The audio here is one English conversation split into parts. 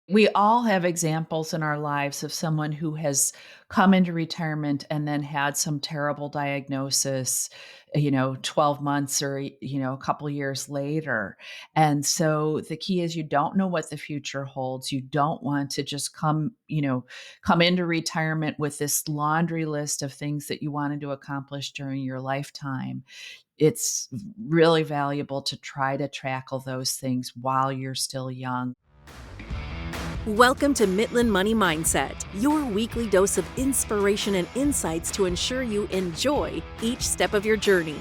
We all have examples in our lives of someone who has come into retirement and then had some terrible diagnosis, 12 months or, a couple years later. And so the key is you don't know what the future holds. You don't want to just come into retirement with this laundry list of things that you wanted to accomplish during your lifetime. It's really valuable to try to tackle those things while you're still young. Welcome to Mitlin Money Mindset, your weekly dose of inspiration and insights to ensure you enjoy each step of your journey.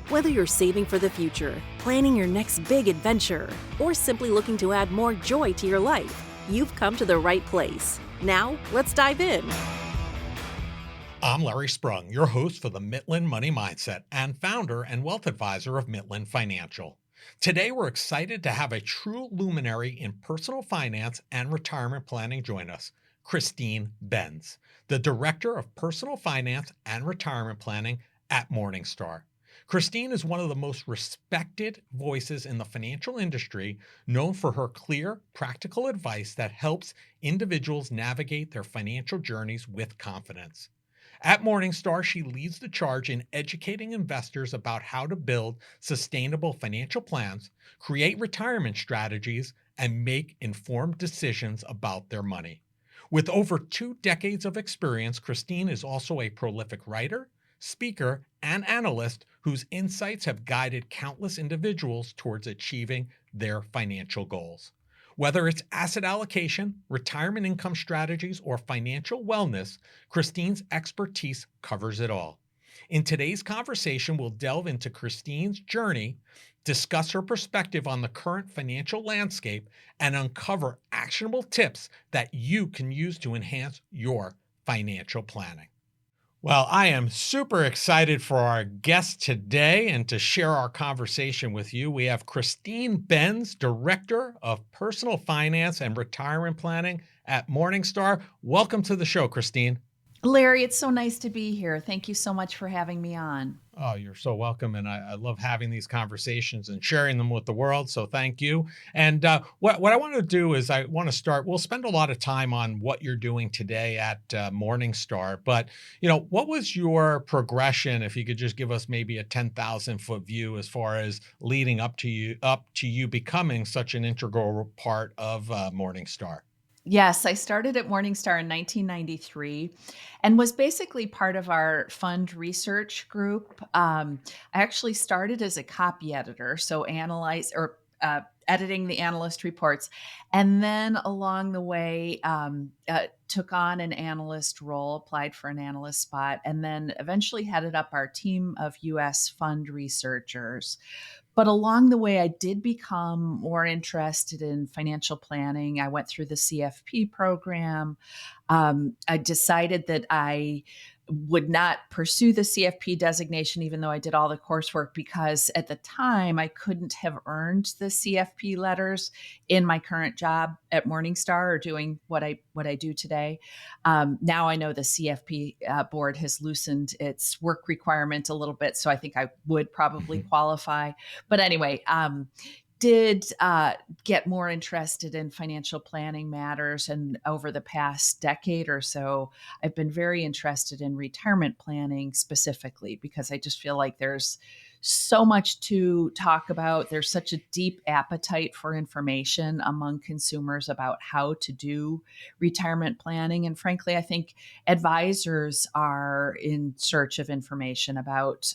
Whether you're saving for the future, planning your next big adventure, or simply looking to add more joy to your life, you've come to the right place. Now, let's dive in. I'm Larry Sprung, your host for the Mitlin Money Mindset and founder and wealth advisor of Mitlin Financial. Today, we're excited to have a true luminary in personal finance and retirement planning join us, Christine Benz, the Director of Personal Finance and Retirement Planning at Morningstar. Christine is one of the most respected voices in the financial industry, known for her clear, practical advice that helps individuals navigate their financial journeys with confidence. At Morningstar, she leads the charge in educating investors about how to build sustainable financial plans, create retirement strategies, and make informed decisions about their money. With over 2 decades of experience, Christine is also a prolific writer, speaker, and analyst whose insights have guided countless individuals towards achieving their financial goals. Whether it's asset allocation, retirement income strategies, or financial wellness, Christine's expertise covers it all. In today's conversation, we'll delve into Christine's journey, discuss her perspective on the current financial landscape, and uncover actionable tips that you can use to enhance your financial planning. Well, I am super excited for our guest today and to share our conversation with you. We have Christine Benz, Director of Personal Finance and Retirement Planning at Morningstar. Welcome to the show, Christine. Larry, it's so nice to be here. Thank you so much for having me on. Oh, you're so welcome. And I love having these conversations and sharing them with the world. So thank you. And what I want to do is I want to start, we'll spend a lot of time on what you're doing today at Morningstar. But, what was your progression, if you could just give us maybe a 10,000 foot view as far as leading up to you becoming such an integral part of Morningstar? Yes, I started at Morningstar in 1993 and was basically part of our fund research group. I actually started as a copy editor, so editing the analyst reports. And then along the way, took on an analyst role, applied for an analyst spot, and then eventually headed up our team of US fund researchers. But along the way, I did become more interested in financial planning. I went through the CFP program. I decided that I would not pursue the CFP designation, even though I did all the coursework, because at the time I couldn't have earned the CFP letters in my current job at Morningstar or doing what I do today. Now I know the CFP board has loosened its work requirement a little bit, so I think I would probably qualify. But anyway, did get more interested in financial planning matters. And over the past decade or so, I've been very interested in retirement planning specifically, because I just feel like there's so much to talk about. There's such a deep appetite for information among consumers about how to do retirement planning. And frankly, I think advisors are in search of information about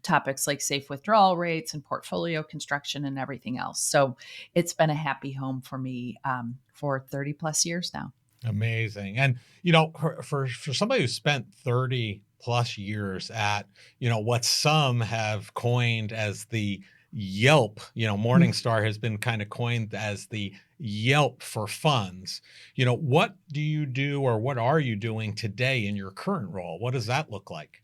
topics like safe withdrawal rates and portfolio construction and everything else. So it's been a happy home for me for 30 plus years now. Amazing. And, for somebody who spent 30 plus years at, what some have coined as the Yelp, Morningstar has been kind of coined as the Yelp for funds. What do you do or what are you doing today in your current role? What does that look like?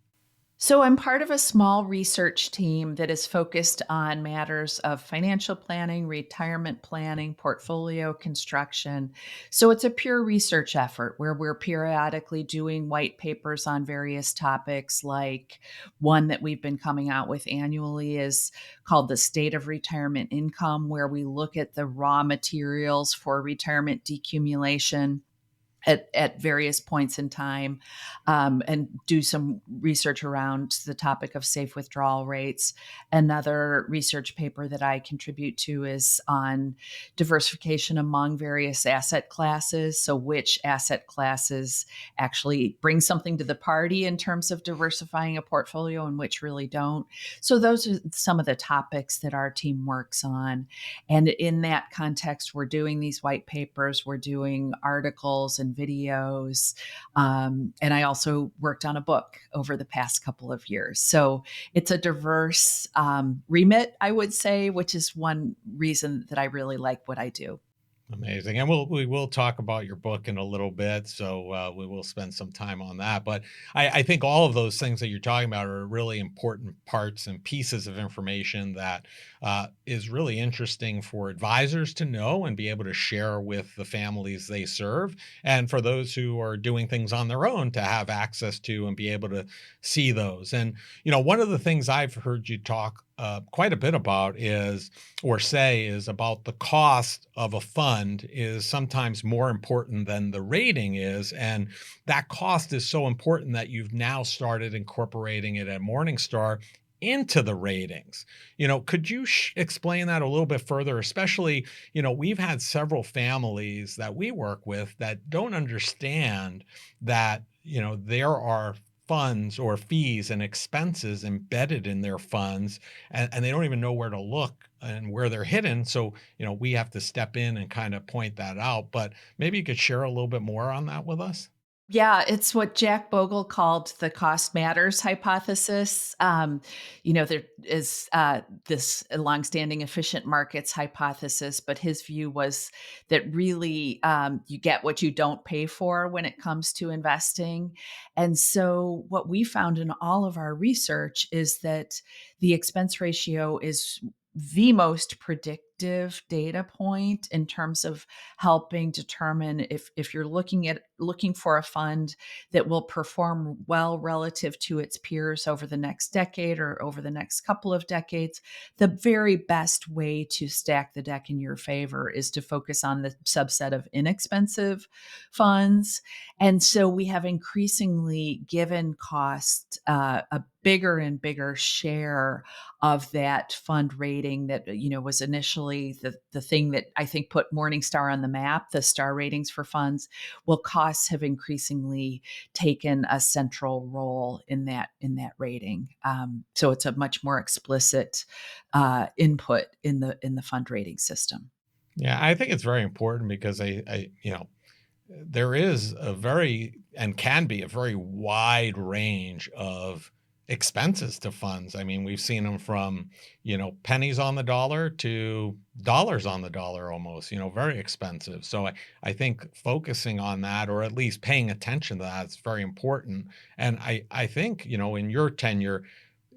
So, I'm part of a small research team that is focused on matters of financial planning, retirement planning, portfolio construction. So, it's a pure research effort where we're periodically doing white papers on various topics. Like one that we've been coming out with annually is called The State of Retirement Income, where we look at the raw materials for retirement decumulation at various points in time, and do some research around the topic of safe withdrawal rates. Another research paper that I contribute to is on diversification among various asset classes. So, which asset classes actually bring something to the party in terms of diversifying a portfolio and which really don't. So, those are some of the topics that our team works on. And in that context, we're doing these white papers, we're doing articles and videos. And I also worked on a book over the past couple of years. So it's a diverse remit, I would say, which is one reason that I really like what I do. Amazing. And we will talk about your book in a little bit. So we will spend some time on that. But I think all of those things that you're talking about are really important parts and pieces of information that is really interesting for advisors to know and be able to share with the families they serve. And for those who are doing things on their own to have access to and be able to see those. And, one of the things I've heard you talk quite a bit about is or say is about the cost of a fund is sometimes more important than the rating is. And that cost is so important that you've now started incorporating it at Morningstar into the ratings. Could you explain that a little bit further? Especially, we've had several families that we work with that don't understand that, there are funds or fees and expenses embedded in their funds, and they don't even know where to look and where they're hidden. So, we have to step in and kind of point that out. But maybe you could share a little bit more on that with us. Yeah, it's what Jack Bogle called the cost matters hypothesis. There is this longstanding efficient markets hypothesis, but his view was that really you get what you don't pay for when it comes to investing. And so, what we found in all of our research is that the expense ratio is the most predictive data point in terms of helping determine if you're looking for a fund that will perform well relative to its peers over the next decade or over the next couple of decades. The very best way to stack the deck in your favor is to focus on the subset of inexpensive funds. And so we have increasingly given cost a bigger and bigger share of that fund rating that was initially the thing that I think put Morningstar on the map, the star ratings for funds. Well, costs have increasingly taken a central role in that rating. So it's a much more explicit input in the fund rating system. Yeah, I think it's very important because there is a very and can be a very wide range of expenses to funds. I mean, we've seen them from, pennies on the dollar to dollars on the dollar almost, very expensive. So I think focusing on that or at least paying attention to that is very important. And I think, in your tenure,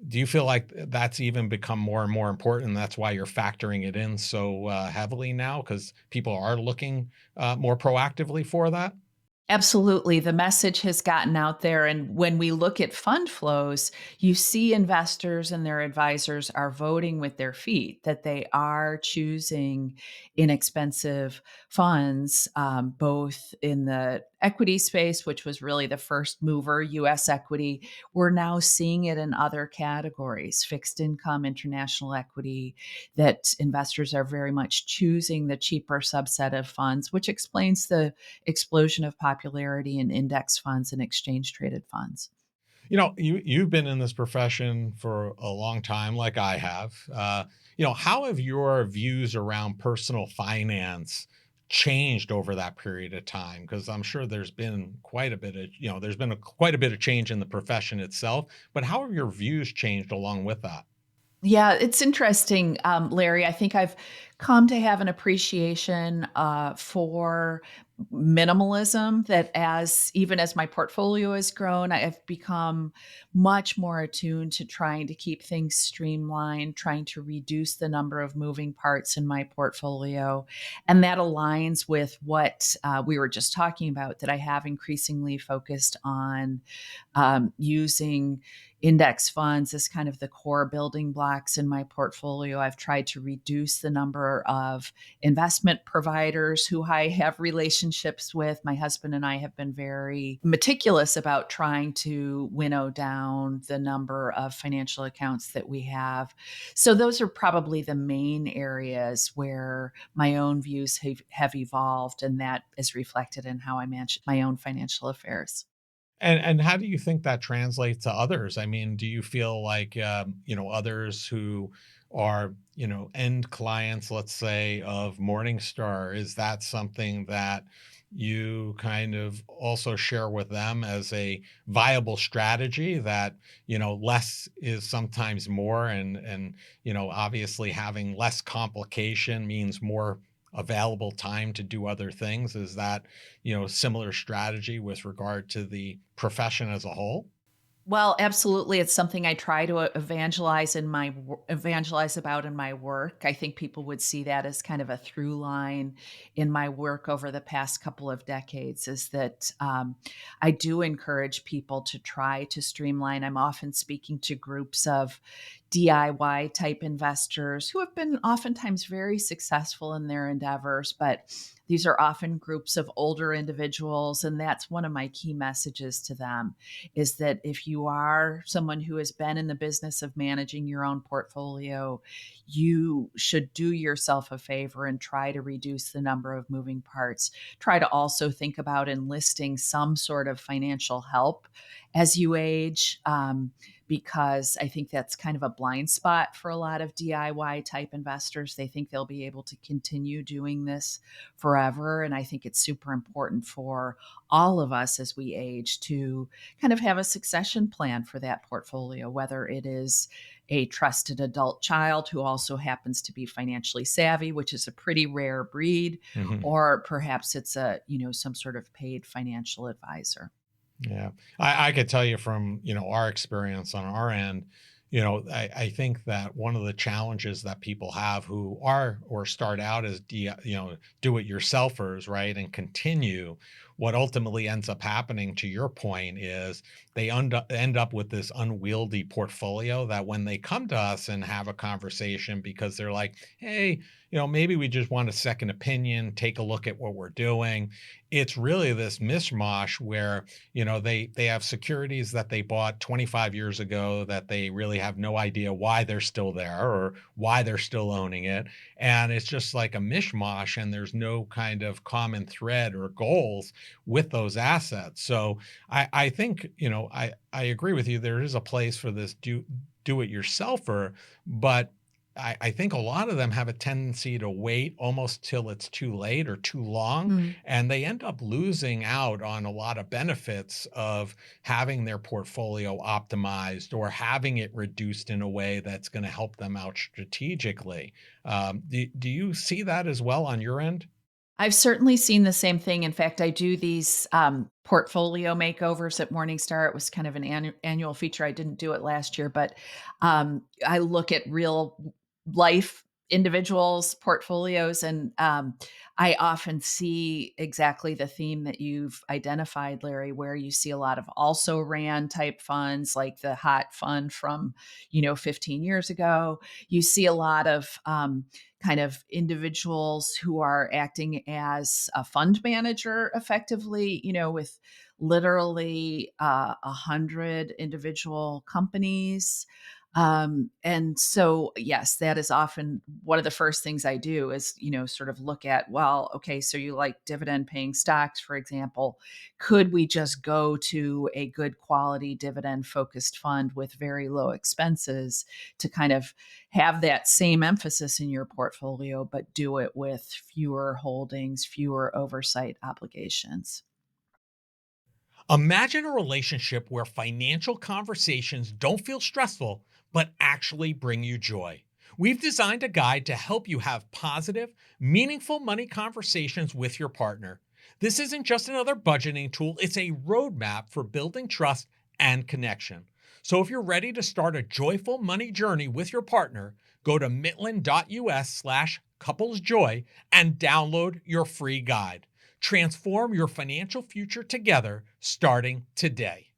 do you feel like that's even become more and more important? And that's why you're factoring it in so heavily now because people are looking more proactively for that? Absolutely. The message has gotten out there. And when we look at fund flows, you see investors and their advisors are voting with their feet, that they are choosing inexpensive funds, both in the equity space, which was really the first mover, US equity. We're now seeing it in other categories, fixed income, international equity, that investors are very much choosing the cheaper subset of funds, which explains the explosion of popularity in index funds and exchange traded funds. You've been in this profession for a long time, like I have. How have your views around personal finance changed over that period of time? Because I'm sure there's been quite a bit of, there's been quite a bit of change in the profession itself. But how have your views changed along with that? Yeah, it's interesting, Larry. I think I've come to have an appreciation for minimalism. That as even as my portfolio has grown, I have become much more attuned to trying to keep things streamlined, trying to reduce the number of moving parts in my portfolio, and that aligns with what we were just talking about. That I have increasingly focused on using index funds as kind of the core building blocks in my portfolio. I've tried to reduce the number of investment providers who I have relationships with. My husband and I have been very meticulous about trying to winnow down the number of financial accounts that we have. So, those are probably the main areas where my own views have evolved, and that is reflected in how I manage my own financial affairs. And how do you think that translates to others? I mean, do you feel like, others who are, end clients, let's say, of Morningstar, is that something that you kind of also share with them as a viable strategy that, less is sometimes more and, obviously having less complication means more available time to do other things? Is that, similar strategy with regard to the profession as a whole? Well, absolutely, it's something I try to evangelize about in my work. I think people would see that as kind of a through line in my work over the past couple of decades, is that, I do encourage people to try to streamline. I'm often speaking to groups of DIY type investors who have been oftentimes very successful in their endeavors, but these are often groups of older individuals, and that's one of my key messages to them, is that if you are someone who has been in the business of managing your own portfolio, you should do yourself a favor and try to reduce the number of moving parts. Try to also think about enlisting some sort of financial help as you age. Because I think that's kind of a blind spot for a lot of DIY type investors. They think they'll be able to continue doing this forever. And I think it's super important for all of us as we age to kind of have a succession plan for that portfolio, whether it is a trusted adult child who also happens to be financially savvy, which is a pretty rare breed, Mhm. or perhaps it's some sort of paid financial advisor. Yeah. I could tell you from, our experience on our end, I think that one of the challenges that people have who are or start out as do it yourselfers, right? And continue, what ultimately ends up happening, to your point, is they end up with this unwieldy portfolio that when they come to us and have a conversation because they're like, hey, maybe we just want a second opinion, take a look at what we're doing. It's really this mishmash where they have securities that they bought 25 years ago that they really have no idea why they're still there or why they're still owning it, and it's just like a mishmash, and there's no kind of common thread or goals with those assets. So I think, I agree with you, there is a place for this do it yourselfer, but I think a lot of them have a tendency to wait almost till it's too late or too long, Mm. and they end up losing out on a lot of benefits of having their portfolio optimized or having it reduced in a way that's going to help them out strategically. Do you see that as well on your end? I've certainly seen the same thing. In fact, I do these portfolio makeovers at Morningstar. It was kind of an annual feature. I didn't do it last year, but I look at real life individuals' portfolios, and I often see exactly the theme that you've identified, Larry, where you see a lot of also ran type funds, like the hot fund from 15 years ago. You see a lot of kind of individuals who are acting as a fund manager effectively, with literally 100 individual companies. And so, yes, that is often one of the first things I do is, sort of look at, well, okay, so you like dividend paying stocks, for example. Could we just go to a good quality dividend focused fund with very low expenses to kind of have that same emphasis in your portfolio, but do it with fewer holdings, fewer oversight obligations? Imagine a relationship where financial conversations don't feel stressful, but actually bring you joy. We've designed a guide to help you have positive, meaningful money conversations with your partner. This isn't just another budgeting tool, it's a roadmap for building trust and connection. So if you're ready to start a joyful money journey with your partner, go to mitlin.us/couplesjoy and download your free guide. Transform your financial future together starting today.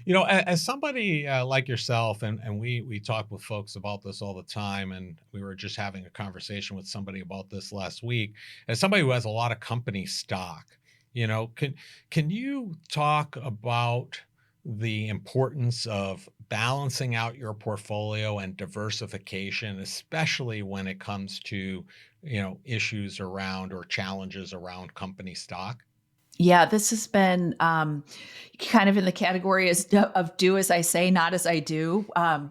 As somebody like yourself, and we talk with folks about this all the time, and we were just having a conversation with somebody about this last week. As somebody who has a lot of company stock, can you talk about the importance of balancing out your portfolio and diversification, especially when it comes to issues around or challenges around company stock? Yeah, this has been kind of in the category of do as I say, not as I do,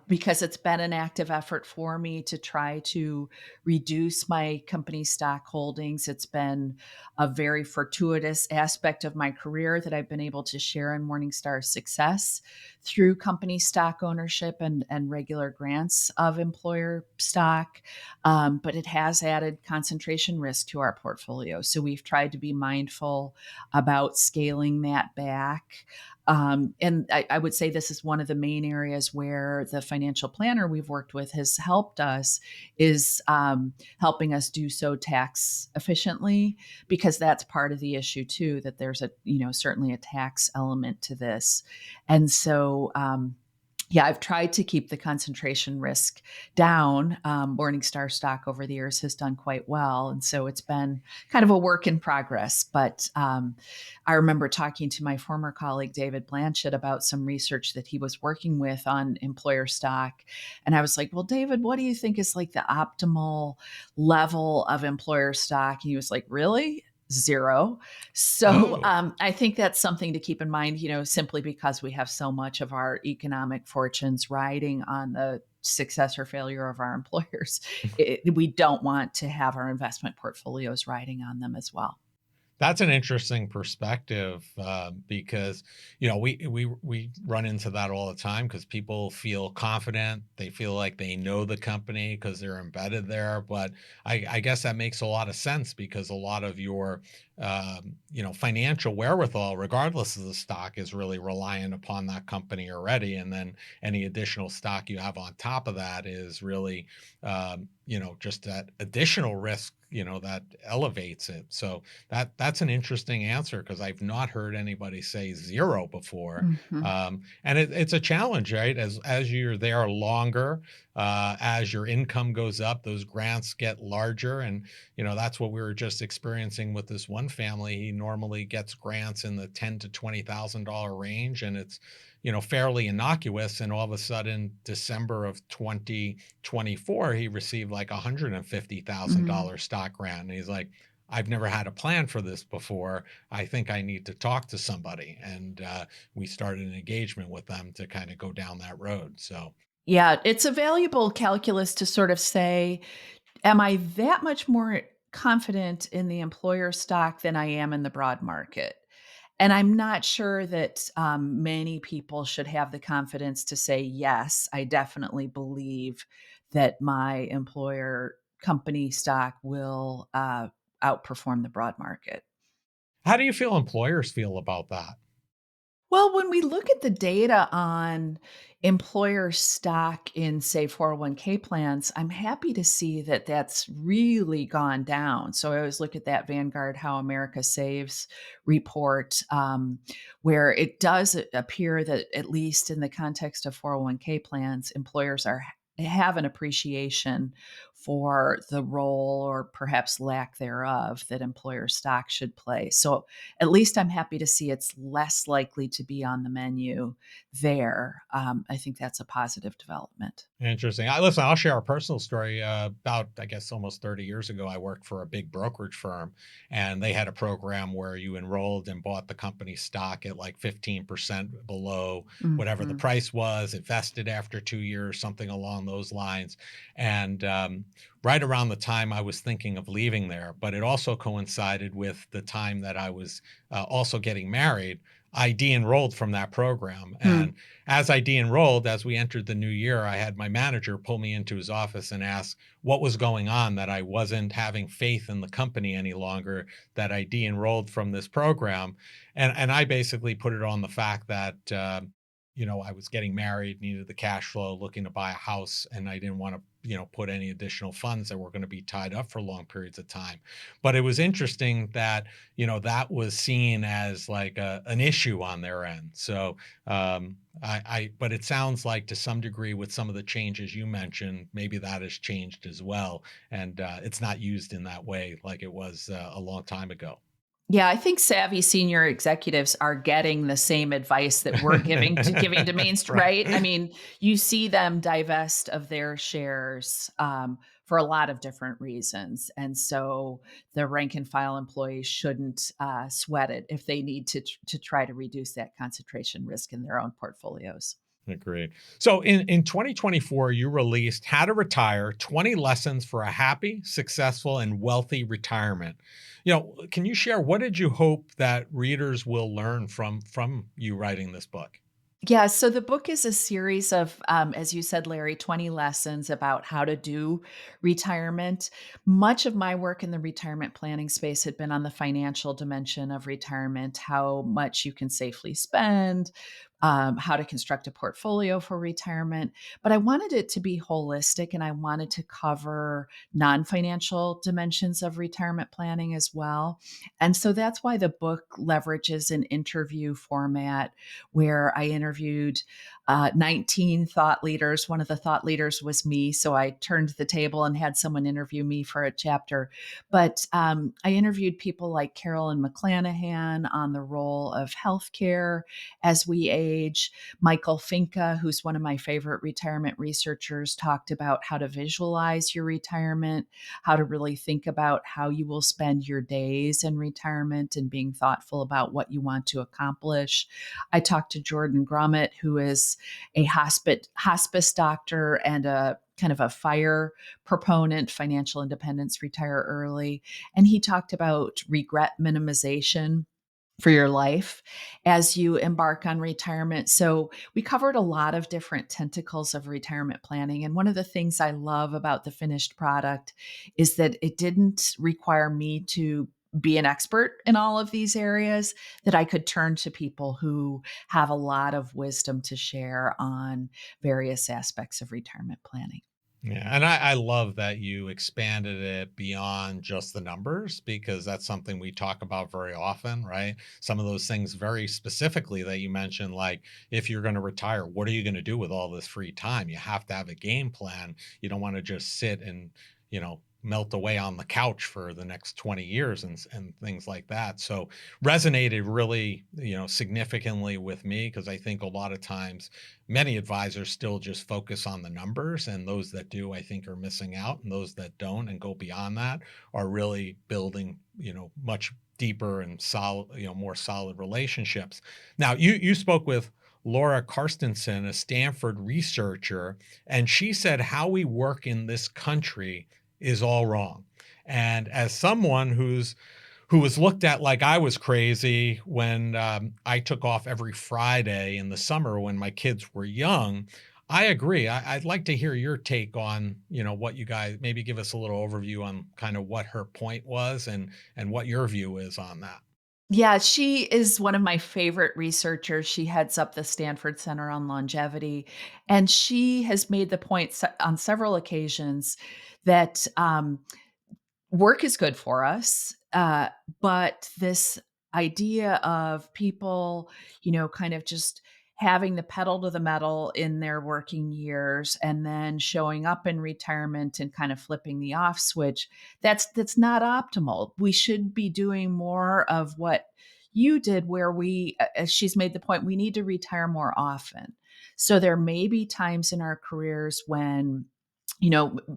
because it's been an active effort for me to try to reduce my company stock holdings. It's been a very fortuitous aspect of my career that I've been able to share in Morningstar's success through company stock ownership and regular grants of employer stock. But it has added concentration risk to our portfolio. So we've tried to be mindful about scaling that back. And I would say this is one of the main areas where the financial planner we've worked with has helped us is helping us do so tax efficiently, because that's part of the issue too, that there's certainly a tax element to this. And so, yeah, I've tried to keep the concentration risk down. Morningstar stock over the years has done quite well. And so it's been kind of a work in progress. But I remember talking to my former colleague, David Blanchett, about some research that he was working with on employer stock. And I was like, well, David, what do you think is like the optimal level of employer stock? And he was like, really? Zero. So Oh, I think that's something to keep in mind, simply because we have so much of our economic fortunes riding on the success or failure of our employers. We don't want to have our investment portfolios riding on them as well. that's an interesting perspective, because we run into that all the time because people feel confident, they feel like they know the company because they're embedded there. But I guess that makes a lot of sense because a lot of your financial wherewithal, regardless of the stock, is really reliant upon that company already, and then any additional stock you have on top of that is really just that additional risk that elevates it. So that's an interesting answer because I've not heard anybody say zero before. Mhm. And it's a challenge, right? As you're there longer, as your income goes up, those grants get larger, and that's what we were just experiencing with this one family. He normally gets grants in the $10,000 to $20,000 range, and it's fairly innocuous. And all of a sudden, December of 2024, he received like a Mhm. $150,000 stock grant, and he's like, I've never had a plan for this before. I think I need to talk to somebody. And we started an engagement with them to kind of go down that road. So, Yeah, it's a valuable calculus to sort of say, am I that much more confident in the employer stock than I am in the broad market? And I'm not sure that many people should have the confidence to say, yes, I definitely believe that my employer company stock will outperform the broad market. how do you feel employers feel about that? Well, when we look at the data on employer stock in, say, 401k plans, I'm happy to see that that's really gone down. So I always look at that Vanguard How America Saves report, where it does appear that, at least in the context of 401k plans, employers have an appreciation for the role or perhaps lack thereof that employer stock should play. So at least I'm happy to see it's less likely to be on the menu there. I think that's a positive development. Interesting. Listen, I'll share a personal story. About, I guess, almost 30 years ago, I worked for a big brokerage firm, and they had a program where you enrolled and bought the company stock at like 15% below whatever the Mhm. price was. It vested after 2 years, something along those lines. And right around the time I was thinking of leaving there, but it also coincided with the time that I was also getting married. I de-enrolled from that program. Hmm. And as I de-enrolled, as we entered the new year, I had my manager pull me into his office and ask what was going on, that I wasn't having faith in the company any longer, that I de-enrolled from this program. And I basically put it on the fact that I was getting married, needed the cash flow, looking to buy a house, and I didn't want to, put any additional funds that were going to be tied up for long periods of time. But it was interesting that, that was seen as like an issue on their end. So, but it sounds like to some degree with some of the changes you mentioned, maybe that has changed as well. And it's not used in that way like it was a long time ago. Yeah, I think savvy senior executives are getting the same advice that we're giving to Right. right? I mean, you see them divest of their shares, for a lot of different reasons, and so the rank and file employees shouldn't, sweat it if they need to try to reduce that concentration risk in their own portfolios. Agreed. So in 2024, you released How to Retire 20 Lessons for a Happy, Successful, and Wealthy Retirement. Can you share what did you hope that readers will learn from you writing this book? Yeah, so the book is a series of, as you said, Larry, 20 lessons about how to do retirement. Much of my work in the retirement planning space had been on the financial dimension of retirement, how much you can safely spend, how to construct a portfolio for retirement. But I wanted it to be holistic and I wanted to cover non financial dimensions of retirement planning as well. And so that's why the book leverages an interview format where I interviewed 19 thought leaders. One of the thought leaders was me. So I turned the table and had someone interview me for a chapter. But I interviewed people like Carolyn McClanahan on the role of healthcare as we age. Michael Finca, who's one of my favorite retirement researchers, talked about how to visualize your retirement, how to really think about how you will spend your days in retirement and being thoughtful about what you want to accomplish. I talked to Jordan Grummett, who is a hospice doctor and a kind of a fire proponent, financial independence, retire early. And he talked about regret minimization for your life as you embark on retirement. So we covered a lot of different tentacles of retirement planning. And one of the things I love about the finished product is that it didn't require me to be an expert in all of these areas, that I could turn to people who have a lot of wisdom to share on various aspects of retirement planning. Yeah, and I love that you expanded it beyond just the numbers because that's something we talk about very often, right? Some of those things very specifically that you mentioned, like if you're going to retire, what are you going to do with all this free time? You have to have a game plan. You don't want to just sit and, melt away on the couch for the next 20 years and things like that. So resonated really, significantly with me because I think a lot of times many advisors still just focus on the numbers, and those that do, I think, are missing out, and those that don't and go beyond that are really building, much deeper and solid, more solid relationships. Now, you spoke with Laura Karstensen, a Stanford researcher, and she said how we work in this country is all wrong. And as someone who was looked at like I was crazy when I took off every Friday in the summer when my kids were young. I agree. I'd like to hear your take on, what you guys maybe give us a little overview on kind of what her point was and what your view is on that. Yeah, she is one of my favorite researchers. She heads up the Stanford Center on Longevity, and she has made the point on several occasions that work is good for us, but this idea of people, kind of just having the pedal to the metal in their working years and then showing up in retirement and kind of flipping the off switch, that's not optimal. We should be doing more of what you did, where as she's made the point, we need to retire more often. So there may be times in our careers when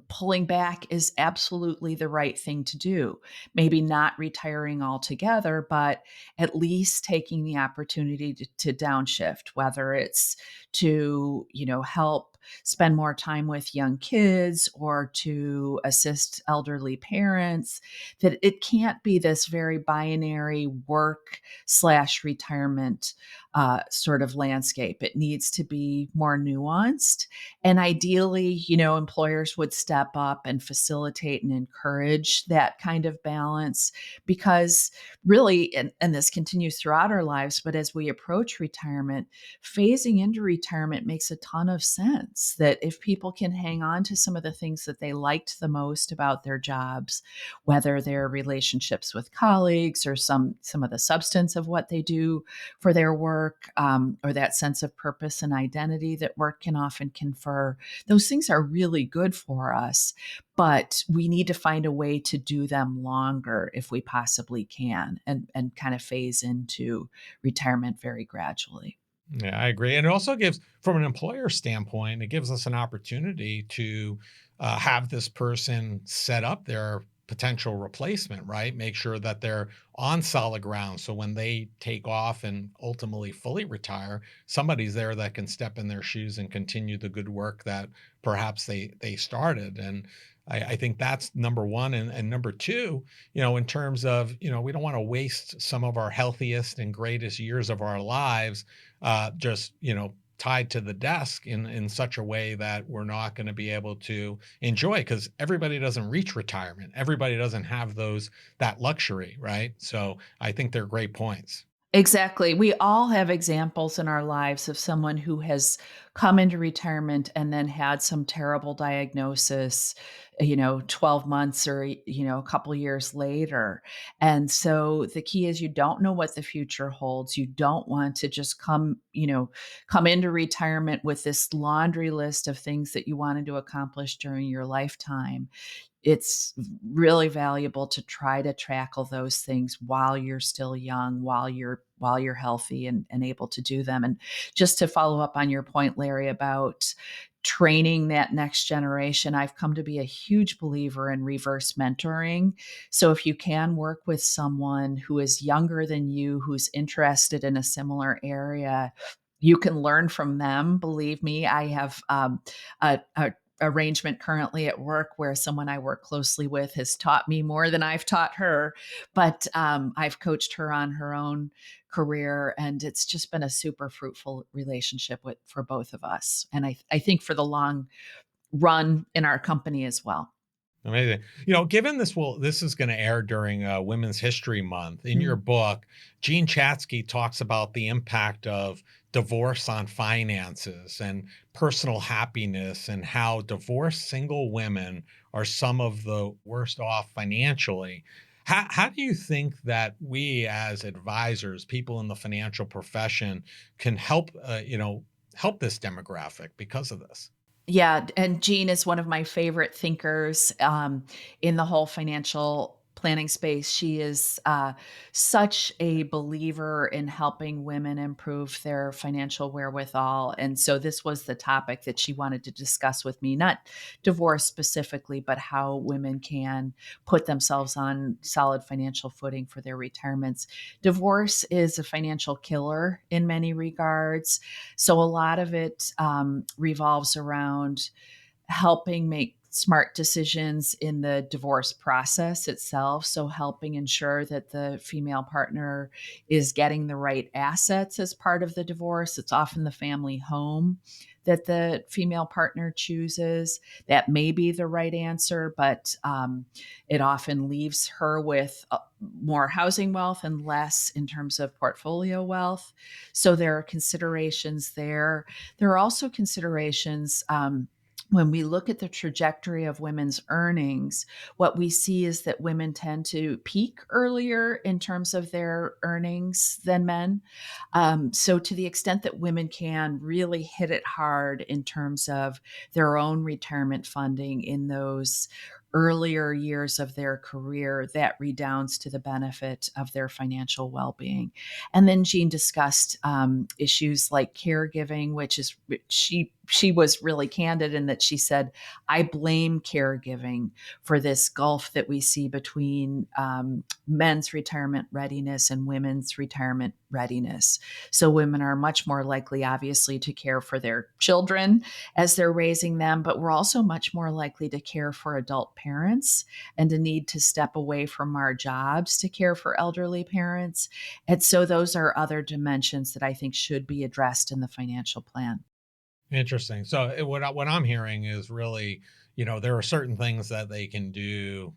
pulling back is absolutely the right thing to do. Maybe not retiring altogether, but at least taking the opportunity to downshift, whether it's to, help spend more time with young kids or to assist elderly parents, that it can't be this very binary work slash retirement sort of landscape. It needs to be more nuanced. And ideally, employers would step up and facilitate and encourage that kind of balance because really, and this continues throughout our lives, but as we approach retirement, phasing into retirement makes a ton of sense. That if people can hang on to some of the things that they liked the most about their jobs, whether they're relationships with colleagues or some of the substance of what they do for their work, or that sense of purpose and identity that work can often confer, those things are really good for us. But we need to find a way to do them longer if we possibly can, and kind of phase into retirement very gradually. Yeah, I agree. And it also gives, from an employer standpoint, it gives us an opportunity to have this person set up their potential replacement, right? Make sure that they're on solid ground. So when they take off and ultimately fully retire, somebody's there that can step in their shoes and continue the good work that perhaps they started. And I think that's number one. And number two, in terms of, we don't want to waste some of our healthiest and greatest years of our lives just tied to the desk in such a way that we're not going to be able to enjoy, because everybody doesn't reach retirement. Everybody doesn't have that luxury, right? So I think they're great points. Exactly. We all have examples in our lives of someone who has come into retirement and then had some terrible diagnosis, 12 months or, a couple years later. And so the key is you don't know what the future holds. You don't want to just come into retirement with this laundry list of things that you wanted to accomplish during your lifetime. It's really valuable to try to tackle those things while you're still young, while you're healthy and able to do them. And just to follow up on your point, Larry, about training that next generation, I've come to be a huge believer in reverse mentoring. So if you can work with someone who is younger than you, who's interested in a similar area, you can learn from them. Believe me, I have a arrangement currently at work where someone I work closely with has taught me more than I've taught her, but I've coached her on her own career, and it's just been a super fruitful relationship for both of us, and I think for the long run in our company as well. Amazing. Given this is going to air during Women's History Month, in your Mm. book, Jean Chatzky talks about the impact of divorce on finances and personal happiness, and how divorced single women are some of the worst off financially. How do you think that we as advisors, people in the financial profession, can help this demographic because of this? Yeah, and Jean is one of my favorite thinkers, in the whole financial planning space. She is such a believer in helping women improve their financial wherewithal. And so this was the topic that she wanted to discuss with me, not divorce specifically, but how women can put themselves on solid financial footing for their retirements. Divorce is a financial killer in many regards. So a lot of it revolves around helping make smart decisions in the divorce process itself. So, helping ensure that the female partner is getting the right assets as part of the divorce. It's often the family home that the female partner chooses. That may be the right answer, but it often leaves her with more housing wealth and less in terms of portfolio wealth. So, there are considerations there. There are also considerations. When we look at the trajectory of women's earnings, what we see is that women tend to peak earlier in terms of their earnings than men. So, to the extent that women can really hit it hard in terms of their own retirement funding in those earlier years of their career, that redounds to the benefit of their financial well being. And then Jean discussed issues like caregiving, which she she was really candid in that she said, I blame caregiving for this gulf that we see between men's retirement readiness and women's retirement readiness. So women are much more likely, obviously, to care for their children as they're raising them, but we're also much more likely to care for adult parents and to need to step away from our jobs to care for elderly parents. And so those are other dimensions that I think should be addressed in the financial plan. Interesting. So what I'm hearing is really, there are certain things that they can do,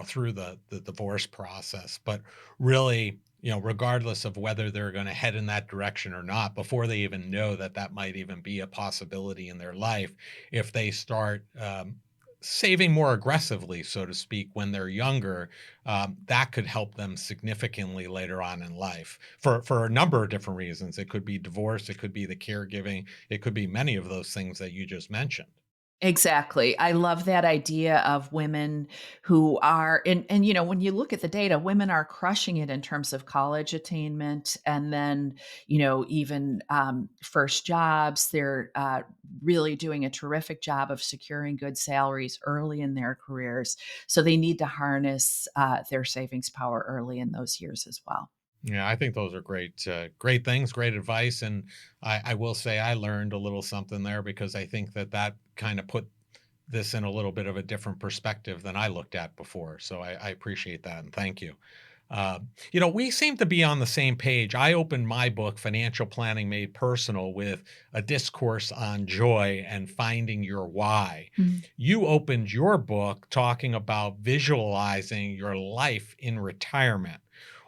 through the divorce process, but really, regardless of whether they're going to head in that direction or not, before they even know that that might even be a possibility in their life, if they start saving more aggressively, so to speak, when they're younger, that could help them significantly later on in life for a number of different reasons. It could be divorce, it could be the caregiving, it could be many of those things that you just mentioned. Exactly. I love that idea of women who are and when you look at the data, women are crushing it in terms of college attainment and then, even first jobs. They're really doing a terrific job of securing good salaries early in their careers. So they need to harness their savings power early in those years as well. Yeah, I think those are great things, great advice, and I will say I learned a little something there because I think that kind of put this in a little bit of a different perspective than I looked at before. So I appreciate that and thank you. We seem to be on the same page. I opened my book, Financial Planning Made Personal, with a discourse on joy and finding your why. Mhm. You opened your book talking about visualizing your life in retirement.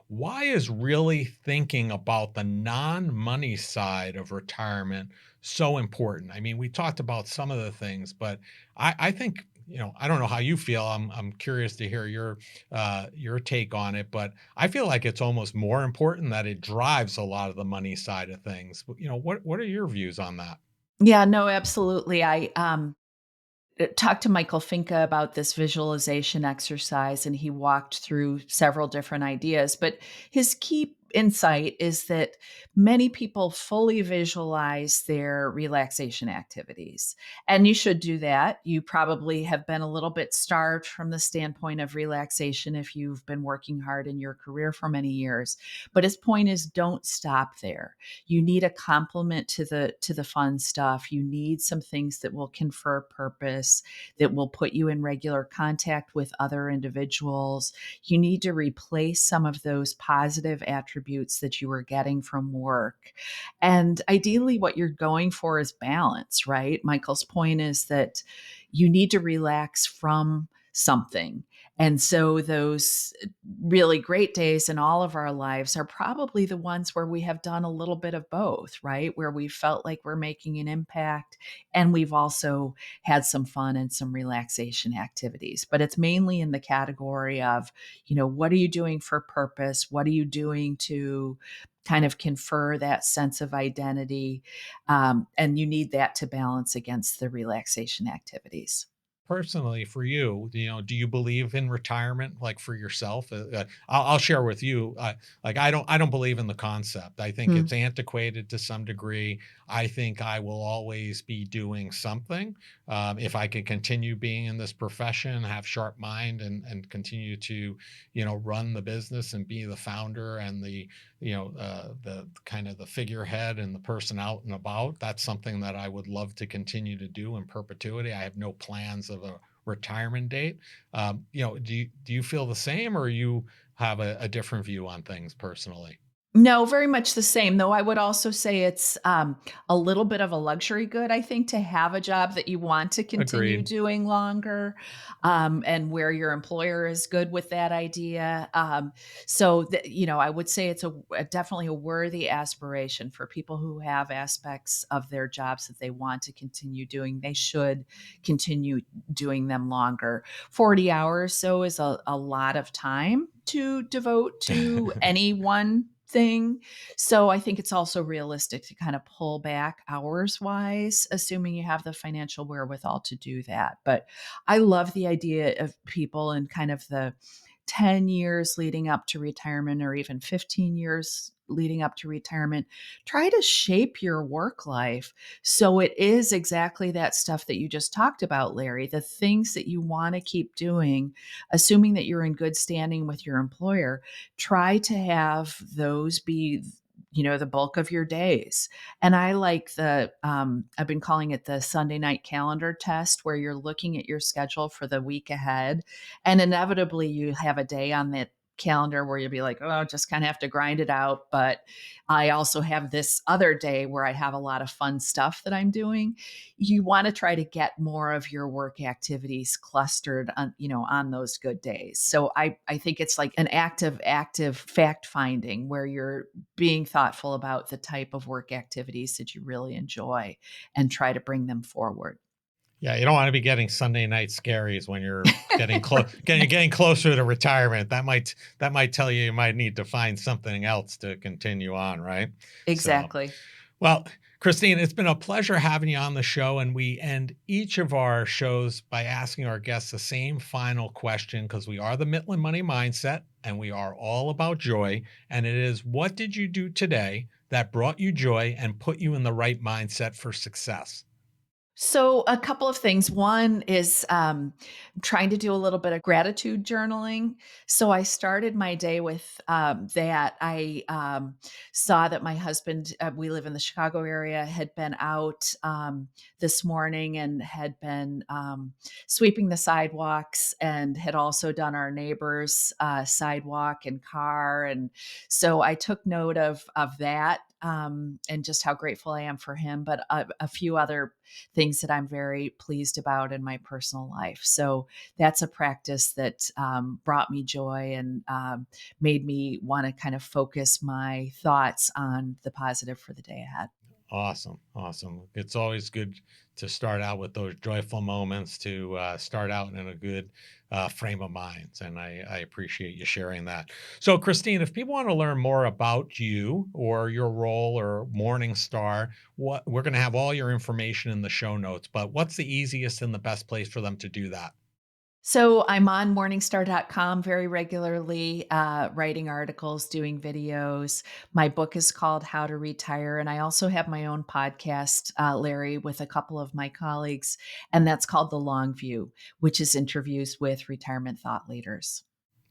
Why is really thinking about the non money side of retirement so important? I mean, we talked about some of the things, but I think, I don't know how you feel. I'm curious to hear your take on it, but I feel like it's almost more important that it drives a lot of the money side of things. What are your views on that? Yeah, no, absolutely. I talked to Michael Finca about this visualization exercise, and he walked through several different ideas. But his key insight is that many people fully visualize their relaxation activities. And you should do that. You probably have been a little bit starved from the standpoint of relaxation if you've been working hard in your career for many years. But his point is don't stop there. You need a complement to the fun stuff. You need some things that will confer purpose, that will put you in regular contact with other individuals. You need to replace some of those positive attributes that you were getting from work. And ideally what you're going for is balance, right? Michael's point is that you need to relax from something. And so those really great days in all of our lives are probably the ones where we have done a little bit of both, right? Where we felt like we're making an impact and we've also had some fun and some relaxation activities. But it's mainly in the category of, what are you doing for purpose? What are you doing to kind of confer that sense of identity? And you need that to balance against the relaxation activities. Personally, for you, do you believe in retirement, like for yourself? I'll share with you. Like I don't believe in the concept. I think Hmm. it's antiquated to some degree. I think I will always be doing something. If I can continue being in this profession, have sharp mind, and continue to, run the business and be the founder and the kind of the figurehead and the person out and about. That's something that I would love to continue to do in perpetuity. I have no plans of a retirement date. Do you feel the same, or you have a different view on things personally? No, very much the same, though I would also say it's, a little bit of a luxury good, I think, to have a job that you want to continue Agreed. doing longer, and where your employer is good with that idea. I would say it's definitely a worthy aspiration for people who have aspects of their jobs that they want to continue doing. They should continue doing them longer. 40 hours, so is a lot of time to devote to any one thing. So I think it's also realistic to kind of pull back hours wise, assuming you have the financial wherewithal to do that. But I love the idea of people and kind of the 10 years leading up to retirement or even 15 years leading up to retirement, try to shape your work life so it is exactly that stuff that you just talked about, Larry, the things that you want to keep doing, assuming that you're in good standing with your employer. Try to have those be the bulk of your days. And I like I've been calling it the Sunday night calendar test, where you're looking at your schedule for the week ahead. And inevitably, you have a day on that calendar where you'll be like, oh, just kind of have to grind it out. But I also have this other day where I have a lot of fun stuff that I'm doing. You want to try to get more of your work activities clustered on those good days. So I think it's like an active fact finding where you're being thoughtful about the type of work activities that you really enjoy and try to bring them forward. Yeah, you don't want to be getting Sunday night scaries when you're getting close, getting closer to retirement. That might tell you might need to find something else to continue on, right? So, Exactly. well, Christine, it's been a pleasure having you on the show, and we end each of our shows by asking our guests the same final question, because we are the Mitlin Money Mindset, and we are all about joy. And it is, what did you do today that brought you joy and put you in the right mindset for success? So, a couple of things. One is trying to do a little bit of gratitude journaling. So, I started my day with that. I saw that my husband, we live in the Chicago area, had been out this morning and had been sweeping the sidewalks and had also done our neighbor's sidewalk and car. And so, I took note of that. And just how grateful I am for him, but a few other things that I'm very pleased about in my personal life. So that's a practice that brought me joy and made me want to kind of focus my thoughts on the positive for the day ahead. Awesome. Awesome. It's always good to start out with those joyful moments, to start out in a good frame of mind. And I appreciate you sharing that. So, Christine, if people want to learn more about you or your role or Morningstar, we're going to have all your information in the show notes, but what's the easiest and the best place for them to do that? So I'm on Morningstar.com very regularly, writing articles, doing videos. My book is called How to Retire. And I also have my own podcast, Larry, with a couple of my colleagues. And that's called The Long View, which is interviews with retirement thought leaders.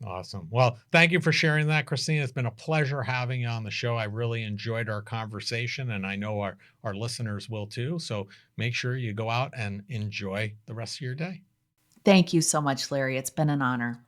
Awesome. Well, thank you for sharing that, Christine. It's been a pleasure having you on the show. I really enjoyed our conversation, and I know our listeners will too. So make sure you go out and enjoy the rest of your day. Thank you so much, Larry. It's been an honor.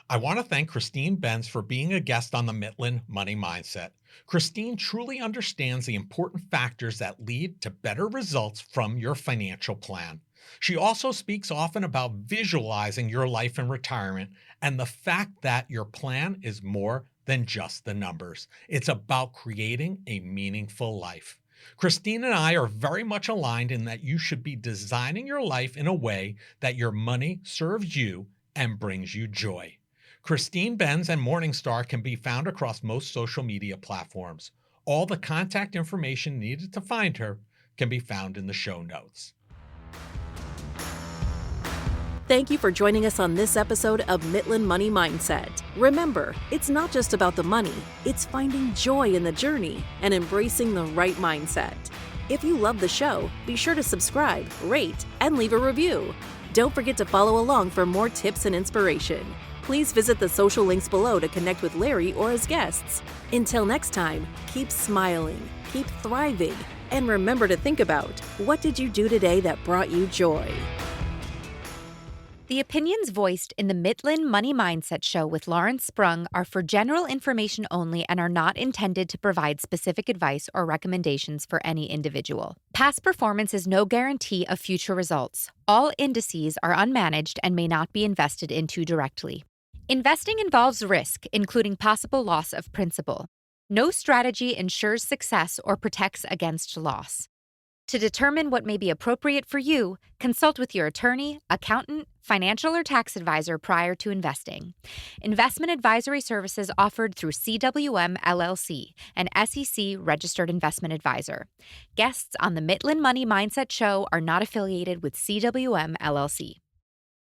I want to thank Christine Benz for being a guest on the Mitlin Money Mindset. Christine truly understands the important factors that lead to better results from your financial plan. She also speaks often about visualizing your life in retirement and the fact that your plan is more than just the numbers. It's about creating a meaningful life. Christine and I are very much aligned in that you should be designing your life in a way that your money serves you and brings you joy. Christine Benz and Morningstar can be found across most social media platforms. All the contact information needed to find her can be found in the show notes. Thank you for joining us on this episode of Mitlin Money Mindset. Remember, it's not just about the money, it's finding joy in the journey and embracing the right mindset. If you love the show, be sure to subscribe, rate, and leave a review. Don't forget to follow along for more tips and inspiration. Please visit the social links below to connect with Larry or his guests. Until next time, keep smiling, keep thriving, and remember to think about, what did you do today that brought you joy? The opinions voiced in the Mitlin Money Mindset show with Lawrence Sprung are for general information only and are not intended to provide specific advice or recommendations for any individual. Past performance is no guarantee of future results. All indices are unmanaged and may not be invested into directly. Investing involves risk, including possible loss of principal. No strategy ensures success or protects against loss. To determine what may be appropriate for you, consult with your attorney, accountant, financial or tax advisor prior to investing. Investment advisory services offered through CWM LLC, an SEC registered investment advisor. Guests on the Mitlin Money Mindset show are not affiliated with CWM LLC.